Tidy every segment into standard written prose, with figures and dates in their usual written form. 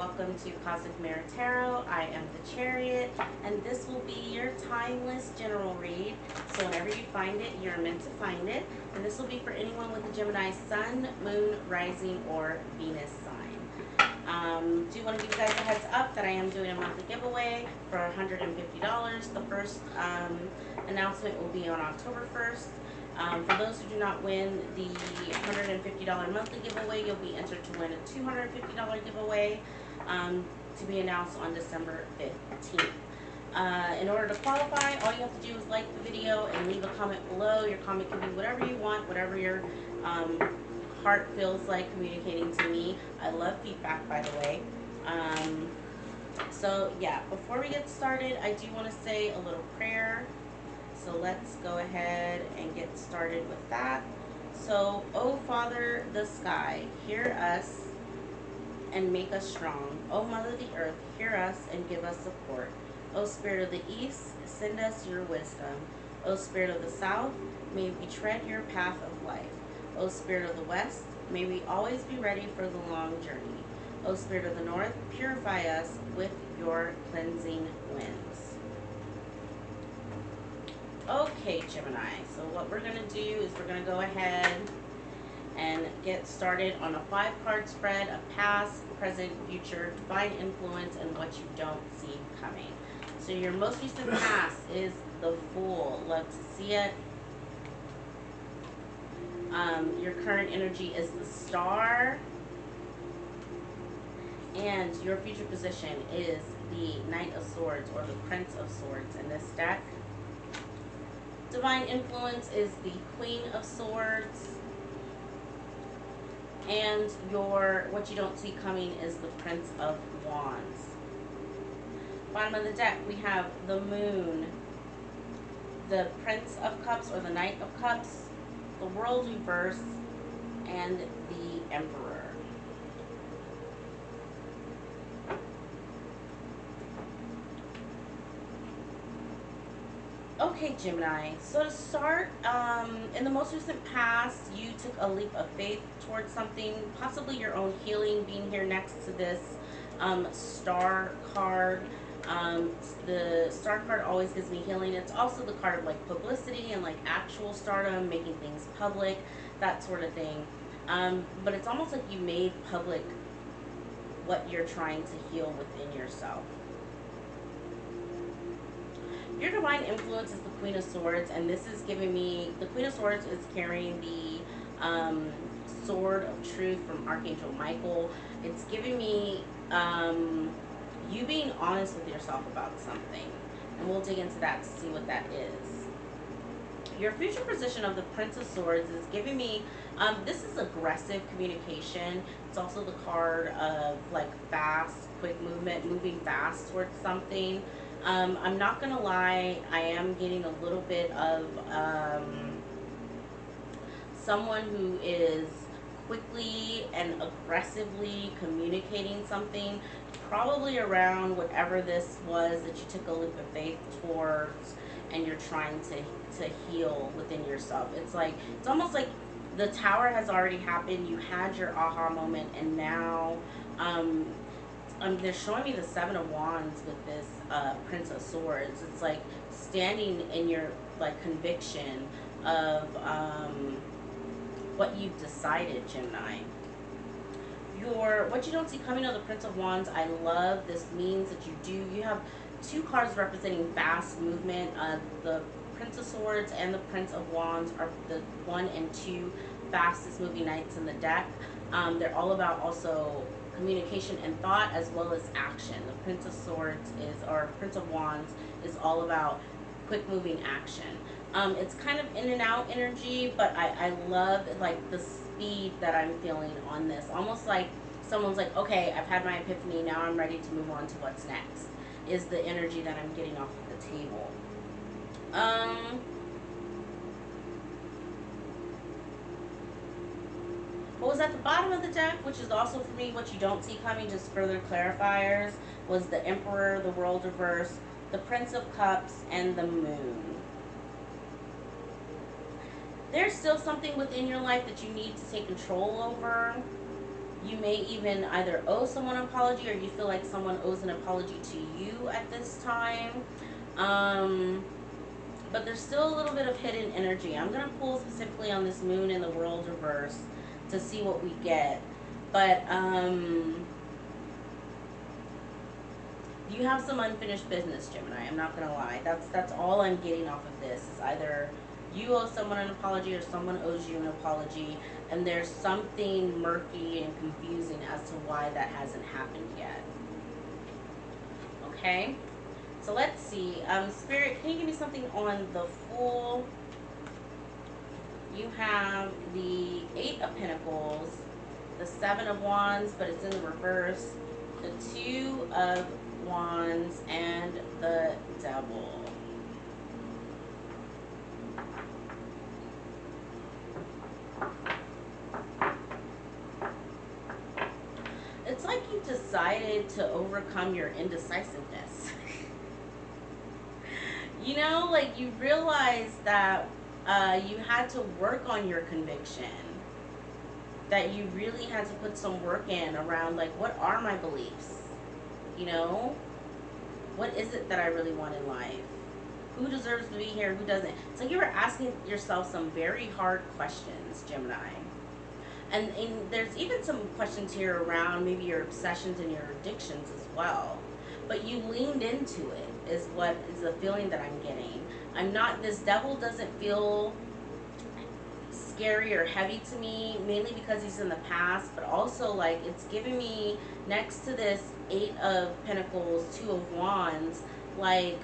welcome to Cosmic Mirror Tarot. I am the Chariot, and this will be your timeless general read. So whenever you find it, you're meant to find it. And this will be for anyone with the Gemini Sun, Moon, Rising, or Venus sign. Do want to give you guys a heads up that I am doing a monthly giveaway for $150. The first announcement will be on October 1st. For those who do not win the $150 monthly giveaway, you'll be entered to win a $250 giveaway to be announced on December 15th. In order to qualify, all you have to do is like the video and leave a comment below. Your comment can be whatever you want, whatever your heart feels like communicating to me. I love feedback, by the way. So yeah, before we get started, I do want to say a little prayer. So let's go ahead and get started with that. So, O Father, the sky, hear us and make us strong. O Mother, the earth, hear us and give us support. O Spirit of the east, send us your wisdom. O Spirit of the south, may we tread your path of life. O Spirit of the west, may we always be ready for the long journey. O Spirit of the north, purify us with your cleansing winds. Okay, Gemini, so what we're going to do is we're going to go ahead and get started on a 5-card spread of past, present, future, divine influence, and what you don't see coming. So your most recent past is the Fool. Love to see it. Your current energy is the Star. And your future position is the Knight of Swords, or the Prince of Swords in this deck. Divine influence is the Queen of Swords, and what you don't see coming is the Prince of Wands. Bottom of the deck, we have the Moon, the Prince of Cups, or the Knight of Cups, the World Reverse, and the Emperor. Okay, Gemini, so to start, in the most recent past, you took a leap of faith towards something, possibly your own healing, being here next to this Star card. The Star card always gives me healing. It's also the card of like publicity and like actual stardom, making things public, that sort of thing. But it's almost like you made public what you're trying to heal within yourself. Your divine influence is the Queen of Swords, and this is giving me, the Queen of Swords is carrying the Sword of Truth from Archangel Michael. It's giving me you being honest with yourself about something, and we'll dig into that to see what that is. Your future position of the Prince of Swords is giving me, this is aggressive communication. It's also the card of like fast, quick movement, moving fast towards something. I'm not gonna lie, I am getting a little bit of someone who is quickly and aggressively communicating something, probably around whatever this was that you took a leap of faith towards and you're trying to heal within yourself. It's like, it's almost like the Tower has already happened, you had your aha moment, and now they're showing me the Seven of Wands with this Prince of Swords. It's like standing in your like conviction of what you've decided, Gemini. What you don't see coming of the Prince of Wands, I love. This means that you have 2 cards representing fast movement. The Prince of Swords and the Prince of Wands are the 1 and 2 fastest moving knights in the deck. They're all about also communication and thought as well as action. The Prince of Swords or Prince of Wands is all about quick moving action. It's kind of in and out energy, but I love like the speed that I'm feeling on this. Almost like someone's like, okay, I've had my epiphany, now I'm ready to move on to what's next, is the energy that I'm getting off of the table. What was at the bottom of the deck, which is also for me what you don't see coming, just further clarifiers, was the Emperor, the World Reverse, the Prince of Cups, and the Moon. There's still something within your life that you need to take control over. You may even either owe someone an apology, or you feel like someone owes an apology to you at this time. Um, but there's still a little bit of hidden energy. I'm going to pull specifically on this moon in the world reverse to see what we get. But you have some unfinished business, Gemini. I'm not going to lie. That's all I'm getting off of this. Is either you owe someone an apology or someone owes you an apology, and there's something murky and confusing as to why that hasn't happened yet. Okay? So let's see. Spirit, can you give me something on the Fool? You have the 8 of Pentacles, the 7 of Wands, but it's in the reverse, the 2 of Wands, and the Devil. It's like you decided to overcome your indecisiveness. You know, like you realized that you had to work on your conviction. That you really had to put some work in around, like, what are my beliefs? You know? What is it that I really want in life? Who deserves to be here? Who doesn't? So you were asking yourself some very hard questions, Gemini. And there's even some questions here around maybe your obsessions and your addictions as well. But you leaned into it, is what is the feeling that I'm getting. This devil doesn't feel scary or heavy to me, mainly because he's in the past, but also, like, it's giving me, next to this 8 of Pentacles, 2 of Wands, like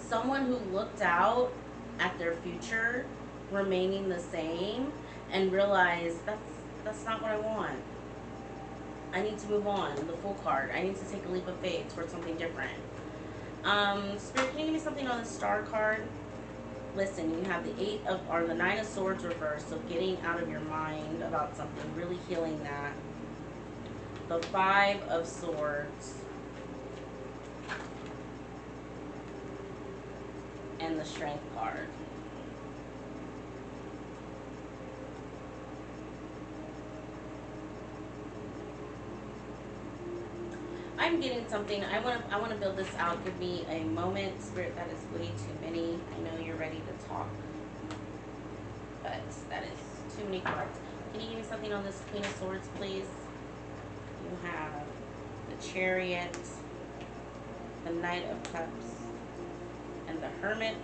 someone who looked out at their future remaining the same and realized that's not what I want. I need to move on. The Fool card. I need to take a leap of faith towards something different. Spirit, can you give me something on the Star card? Listen, you have the 9 of Swords reversed, so getting out of your mind about something, really healing that. The 5 of Swords. And the Strength card. I'm getting something. I want to build this out. Give me a moment. Spirit, that is way too many. I know you're ready to talk, but that is too many cards. Can you give me something on this Queen of Swords, please? You have the Chariot, the Knight of Cups, and the Hermit.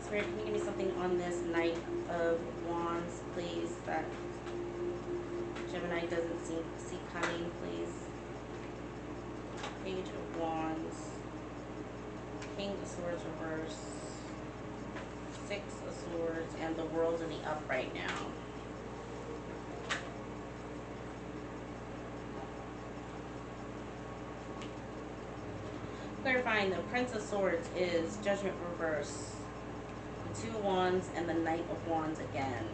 Spirit, can you give me something on this Knight of Wands, please, that Gemini doesn't see coming, please? Page of Wands, King of Swords reverse, 6 of Swords, and the World in the upright now. Clarifying, the Prince of Swords is Judgment reverse, the 2 of Wands, and the Knight of Wands again.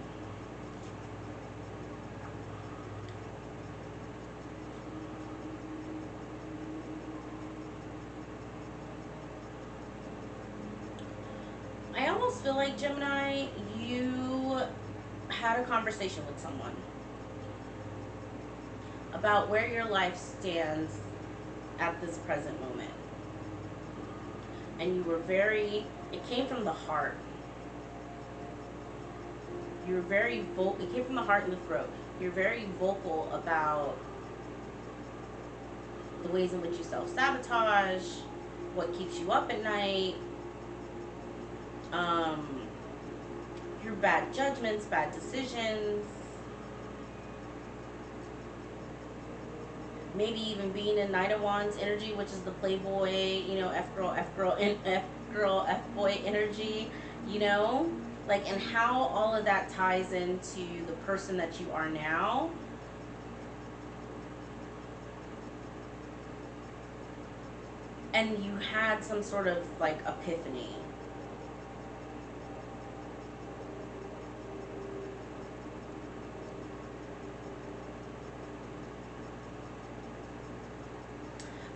I almost feel like, Gemini, you had a conversation with someone about where your life stands at this present moment. And you were it came from the heart. You were very vocal. It came from the heart and the throat. You're very vocal about the ways in which you self-sabotage, what keeps you up at night, your bad judgments, bad decisions, maybe even being in Knight of Wands energy, which is the playboy, you know, F-girl, F-boy energy, you know? Like, and how all of that ties into the person that you are now. And you had some sort of, like, epiphany.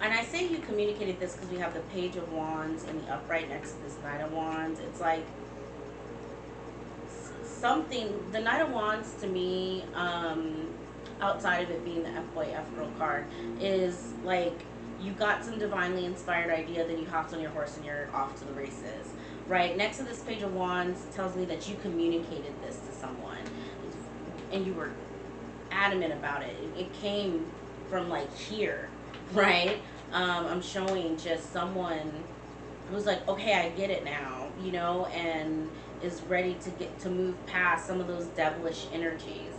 And I say you communicated this because we have the Page of Wands in the upright next to this Knight of Wands. It's like something, the Knight of Wands to me, outside of it being the F-boy F-girl card, is like you got some divinely inspired idea, then you hopped on your horse and you're off to the races. Right next to this Page of Wands, it tells me that you communicated this to someone, and you were adamant about it. It came from like here, right? I'm showing just someone who's like, okay, I get it now, you know, and is ready to get to move past some of those devilish energies.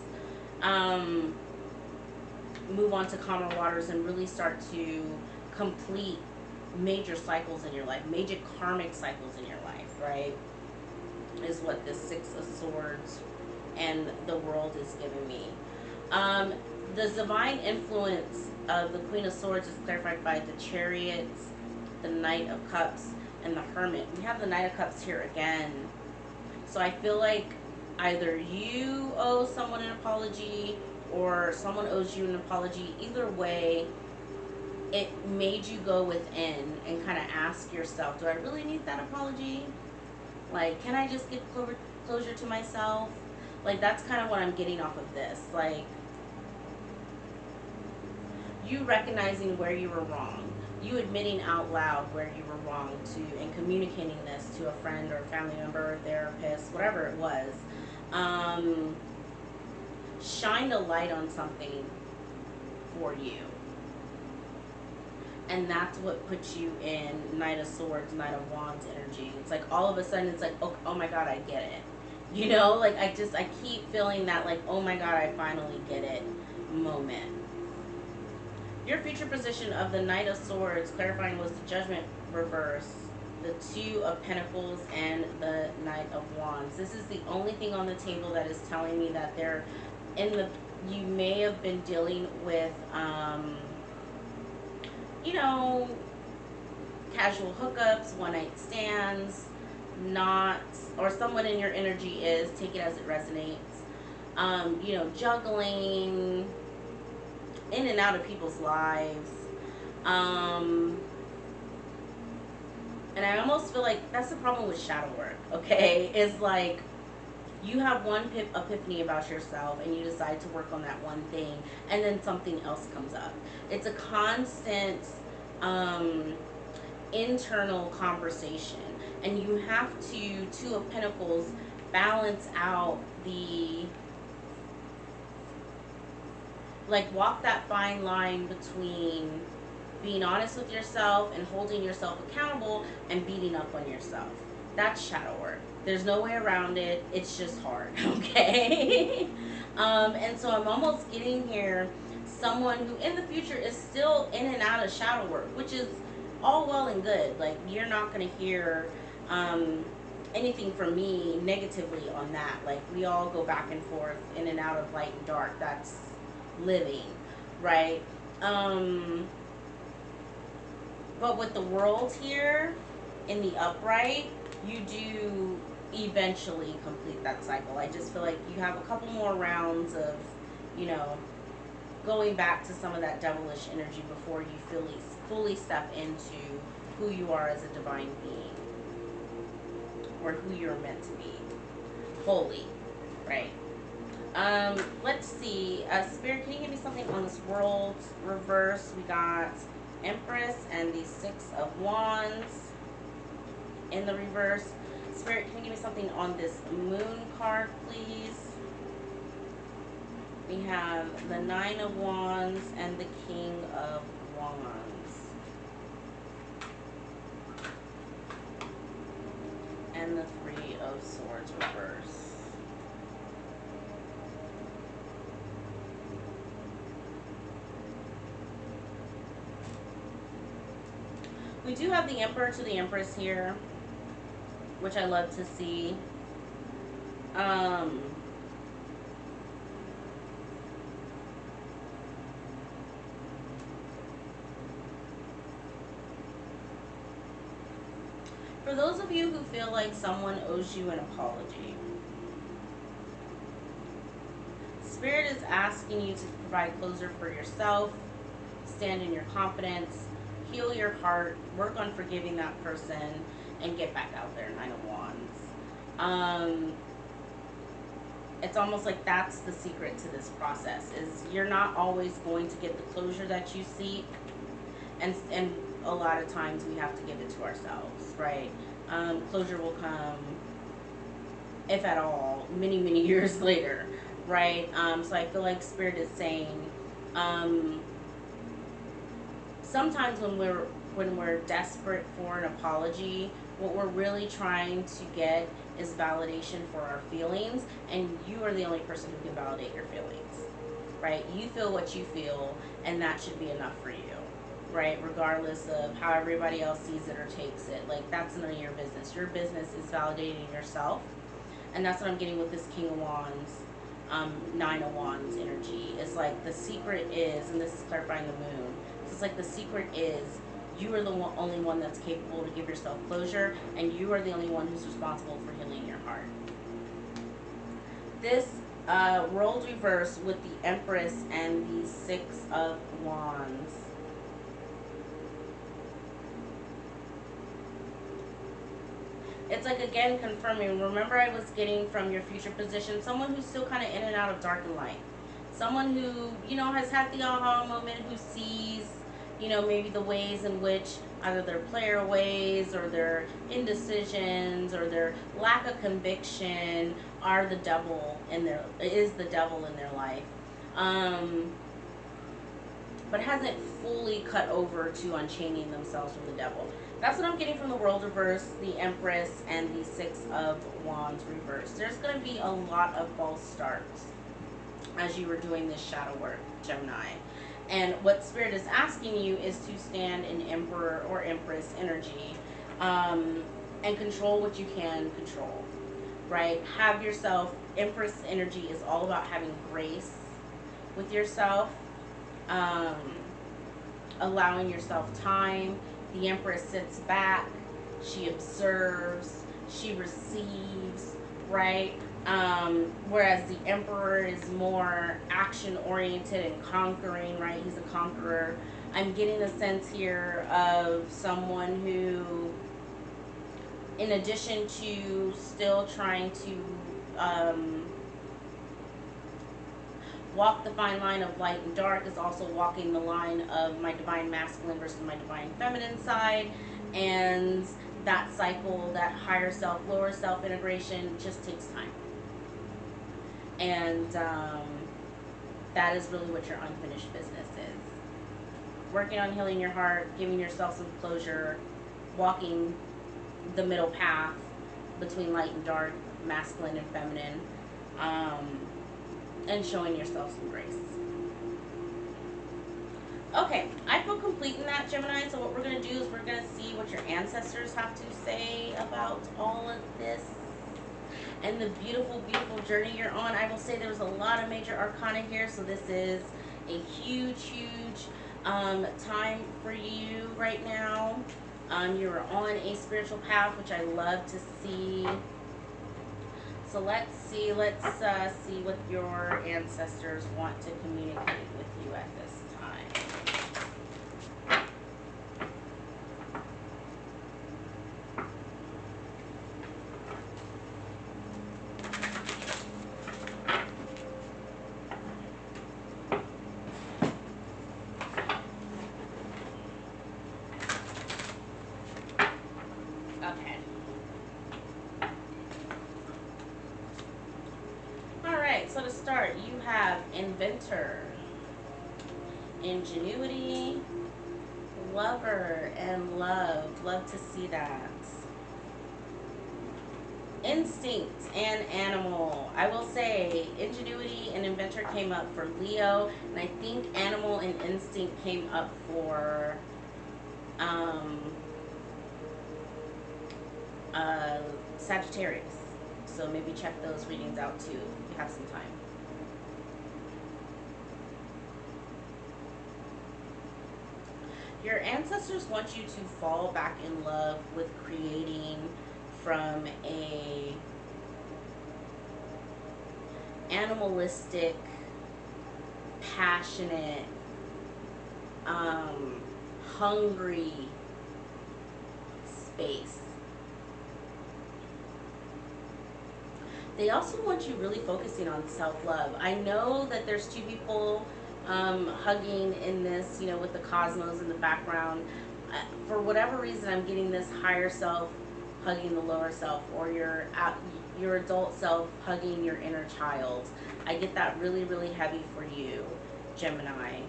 Move on to calmer waters and really start to complete major cycles in your life, major karmic cycles in your life, right? Is what this Six of Swords and the World is giving me. The divine influence of the Queen of Swords is clarified by the Chariot, the Knight of Cups, and the Hermit. We have the Knight of Cups here again. So I feel like either you owe someone an apology or someone owes you an apology. Either way, it made you go within and kind of ask yourself, do I really need that apology? Like, can I just give closure to myself? Like, that's kind of what I'm getting off of this. Like, you recognizing where you were wrong, you admitting out loud where you were wrong to, and communicating this to a friend or a family member or therapist, whatever it was. Shined a light on something for you. And that's what puts you in Knight of Swords, Knight of Wands energy. It's like all of a sudden it's like, oh my God, I get it. You know, like I keep feeling that like, oh my God, I finally get it moment. Your future position of the Knight of Swords, clarifying, was the Judgment reverse, the Two of Pentacles, and the Knight of Wands. This is the only thing on the table that is telling me that they're in the, you may have been dealing with, you know, casual hookups, one night stands, not, or someone in your energy is, take it as it resonates, you know, juggling in and out of people's lives. And I almost feel like that's the problem with shadow work, okay? Is like, you have one epiphany about yourself and you decide to work on that one thing, and then something else comes up. It's a constant internal conversation, and you have to, Two of Pentacles, balance out the, like, walk that fine line between being honest with yourself and holding yourself accountable and beating up on yourself. That's shadow work. There's no way around it. It's just hard, okay? And so I'm almost getting here someone who in the future is still in and out of shadow work, which is all well and good. Like, you're not going to hear anything from me negatively on that. Like, we all go back and forth in and out of light and dark. That's living, right? But with the World here in the upright, you do eventually complete that cycle. I just feel like you have a couple more rounds of, you know, going back to some of that devilish energy before you fully step into who you are as a divine being, or who you're meant to be fully, right? Let's see, Spirit, can you give me something on this World reverse? We got Empress and the Six of Wands in the reverse. Spirit, can you give me something on this Moon card, please? We have the Nine of Wands and the King of Wands. And the Three of Swords reverse. We do have the Emperor to the Empress here, which I love to see. For those of you who feel like someone owes you an apology, Spirit is asking you to provide closure for yourself, stand in your confidence, heal your heart, work on forgiving that person, and get back out there, Nine of Wands. It's almost like that's the secret to this process, is you're not always going to get the closure that you seek, and a lot of times we have to give it to ourselves, right? Closure will come, if at all, many years later, right? So I feel like Spirit is saying, um, sometimes when we're desperate for an apology, what we're really trying to get is validation for our feelings, and you are the only person who can validate your feelings, right? You feel what you feel, and that should be enough for you, right? Regardless of how everybody else sees it or takes it. Like, that's none of your business. Your business is validating yourself, and that's what I'm getting with this King of Wands, Nine of Wands energy. It's like the secret is, and this is clarifying the moon, so it's like the secret is you are the only one that's capable to give yourself closure, and you are the only one who's responsible for healing your heart. This rolled reverse with the Empress and the Six of Wands. It's like, again, confirming. Remember, I was getting from your future position someone who's still kind of in and out of dark and light. Someone who, has had the aha moment, who sees, maybe the ways in which either their player ways or their indecisions or their lack of conviction are the devil in their, is the devil in their life. But hasn't fully cut over to unchaining themselves from the devil. That's what I'm getting from the World reverse, the Empress, and the Six of Wands reverse. There's going to be a lot of false starts as you were doing this shadow work, Gemini. And what Spirit is asking you is to stand in Emperor or Empress energy, and control what you can control, right? Have yourself, Empress energy is all about having grace with yourself, allowing yourself time. The Empress sits back, she observes, she receives, right? Whereas the Emperor is more action oriented and conquering, right? He's a conqueror. I'm getting a sense here of someone who, in addition to still trying to walk the fine line of light and dark, is also walking the line of my divine masculine versus my divine feminine side. And that cycle, that higher self, lower self integration, just takes time. And that is really what your unfinished business is. Working on healing your heart, giving yourself some closure, walking the middle path between light and dark, masculine and feminine, and showing yourself some grace. Okay, I feel complete in that, Gemini. So what we're going to do is we're going to see what your ancestors have to say about all of this and the beautiful, beautiful journey you're on. I will say there's a lot of major arcana here, so this is a huge time for you right now. You're on a spiritual path, which I love to see. So let's see what your ancestors want to communicate with you at this time. Okay. Alright, so to start, you have Inventor, Ingenuity, Lover, and Love. Love to see that. Instinct and Animal. I will say Ingenuity and Inventor came up for Leo, and I think Animal and Instinct came up for Sagittarius. So maybe check those readings out too if you have some time. Your ancestors want you to fall back in love with creating from a animalistic, passionate, hungry space. They also want you really focusing on self-love. I know that there's two people hugging in this, you know, with the cosmos in the background. For whatever reason, I'm getting this higher self hugging the lower self, or your adult self hugging your inner child. I get that really, really heavy for you, Gemini.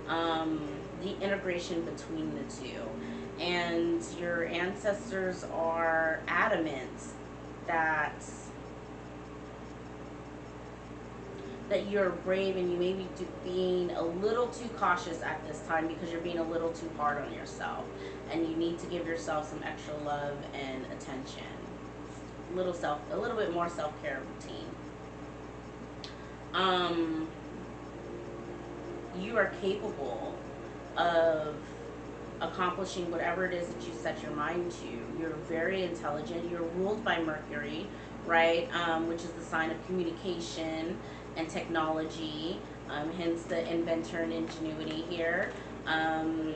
The integration between the two. And your ancestors are adamant that you're brave, and you may be being a little too cautious at this time because you're being a little too hard on yourself, and you need to give yourself some extra love and attention. A little bit more self-care routine. You are capable of accomplishing whatever it is that you set your mind to. You're very intelligent. You're ruled by Mercury, right? Which is the sign of communication and technology, hence the inventor and ingenuity here. And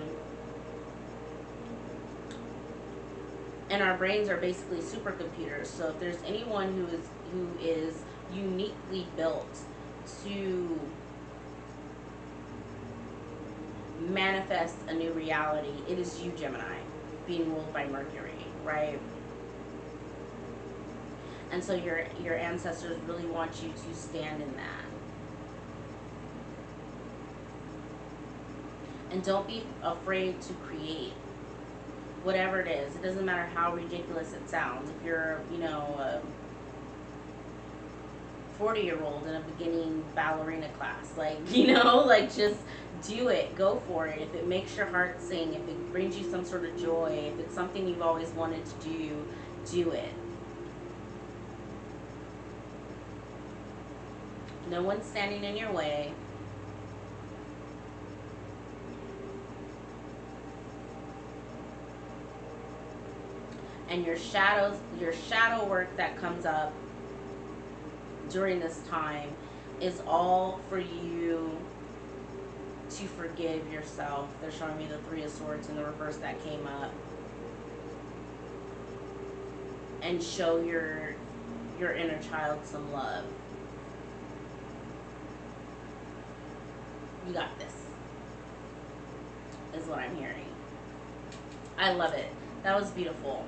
our brains are basically supercomputers. So if there's anyone who is uniquely built to manifest a new reality, it is you, Gemini, being ruled by Mercury, right? And so your ancestors really want you to stand in that. And don't be afraid to create whatever it is. It doesn't matter how ridiculous it sounds. If you're, you know, a 40-year-old in a beginning ballerina class, like, you know, like, just do it. Go for it. If it makes your heart sing, if it brings you some sort of joy, if it's something you've always wanted to do it. No one's standing in your way. And your shadow work that comes up during this time is all for you to forgive yourself. They're showing me the Three of Swords in the reverse that came up. And show your inner child some love. You got this, is what I'm hearing. I love it. That was beautiful.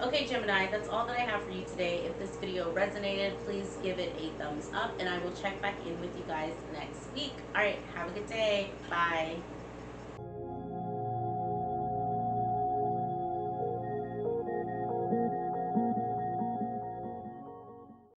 Okay, Gemini, that's all that I have for you today. If this video resonated, please give it a thumbs up, and I will check back in with you guys next week. All right, have a good day. Bye.